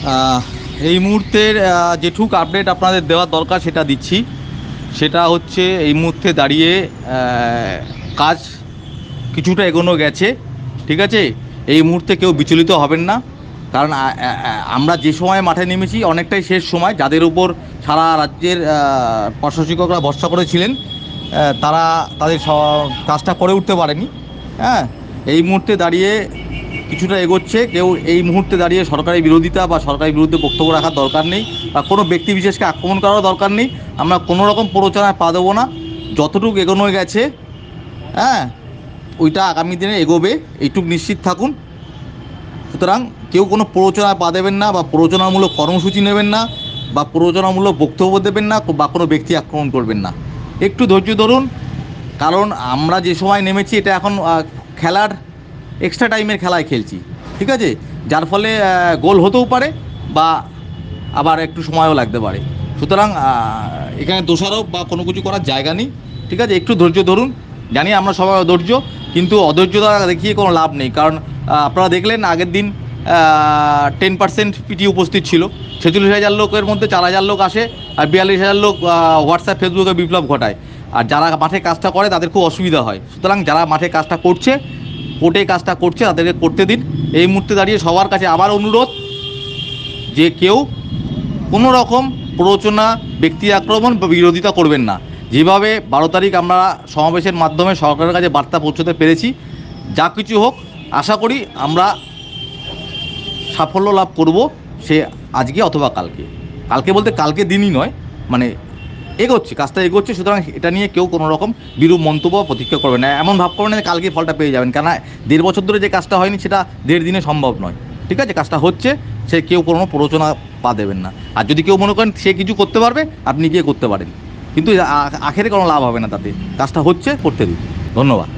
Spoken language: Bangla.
আহ, এই মুহূর্তের যেটুক আপডেট আপনাদের দেওয়ার দরকার সেটা দিচ্ছি। সেটা হচ্ছে এই মুহূর্তে দাঁড়িয়ে কাজ কিছুটা এগোনো গেছে। ঠিক আছে, এই মুহূর্তে কেউ বিচলিত হবেন না, কারণ আমরা যে সময় মাঠে নেমেছি অনেকটাই শেষ সময়। যাদের উপর সারা রাজ্যের প্রশাসকরা ভরসা করেছিলেন, তারা তাদের কাজটা করে উঠতে পারেনি। হ্যাঁ, এই মুহূর্তে দাঁড়িয়ে কিছুটা এগোচ্ছে। কেউ এই মুহূর্তে দাঁড়িয়ে সরকারি বিরোধিতা বা সরকারের বিরুদ্ধে বক্তব্য রাখার দরকার নেই, বা কোনো ব্যক্তি বিশেষকে আক্রমণ করারও দরকার নেই। আমরা কোনো রকম প্ররোচনায় পা দেবো না। যতটুকু এগোনো গেছে, হ্যাঁ, ওইটা আগামী দিনে এগোবে, এইটুকু নিশ্চিত থাকুন। সুতরাং কেউ কোনো প্ররোচনায় পা দেবেন না, বা প্ররোচনামূলক কর্মসূচি নেবেন না, বা প্ররোচনামূলক বক্তব্য দেবেন না, বা কোনো ব্যক্তি আক্রমণ করবেন না। একটু ধৈর্য ধরুন, কারণ আমরা যে সময় নেমেছি এটা এখন খেলার এক্সট্রা টাইমের খেলায় খেলছি। ঠিক আছে, যার ফলে গোল হতেও পারে, বা আবার একটু সময়ও লাগতে পারে। সুতরাং এখানে দোষারোপ বা কোনো কিছু করার জায়গা নেই। ঠিক আছে, একটু ধৈর্য ধরুন। জানি আমরা সবাই অধৈর্য, কিন্তু অধৈর্যতা দেখিয়ে কোনো লাভ নেই। কারণ আপনারা দেখলেন আগের দিন 10% পিটি উপস্থিত ছিল। 46,000 লোকের মধ্যে 4,000 লোক আসে, আর 42,000 লোক হোয়াটসঅ্যাপ ফেসবুকে বিপ্লব ঘটায়। আর যারা মাঠে কাজটা করে তাদের খুব অসুবিধা হয়। সুতরাং যারা মাঠে কাজটা করছে, কোর্টে কাজটা করছে, তাদেরকে করতে দিন। এই মুহূর্তে দাঁড়িয়ে সবার কাছে আবার অনুরোধ যে কেউ কোনো রকম প্ররোচনা, ব্যক্তি আক্রমণ বা বিরোধিতা করবেন না। যেভাবে 12 তারিখ আমরা সমাবেশের মাধ্যমে সরকারের কাছে বার্তা পৌঁছতে পেরেছি, যা কিছু হোক আশা করি আমরা সাফল্য লাভ করব, সে আজকে অথবা কালকে। কালকে বলতে কালকে দিনই নয়, মানে এগোচ্ছে, কাজটা এগোচ্ছে। সুতরাং এটা নিয়ে কেউ কোনো রকম বিরূপ মন্তব্য প্রতিক্রিয়া করবে না, এমন ভাব করবেন না কালকে ফলটা পেয়ে যাবেন। কেন, 1.5 বছর ধরে যে কাজটা হয়নি সেটা 1.5 দিনে সম্ভব নয়। ঠিক আছে, কাজটা হচ্ছে, সে কেউ কোনো প্ররোচনা পা দেবেন না। আর যদি কেউ মনে করেন সে কিছু করতে পারবে, আপনি গিয়ে করতে পারেন, কিন্তু আখেরে কোনো লাভ হবে না তাতে। কাজটা হচ্ছে, করতে দিন। ধন্যবাদ।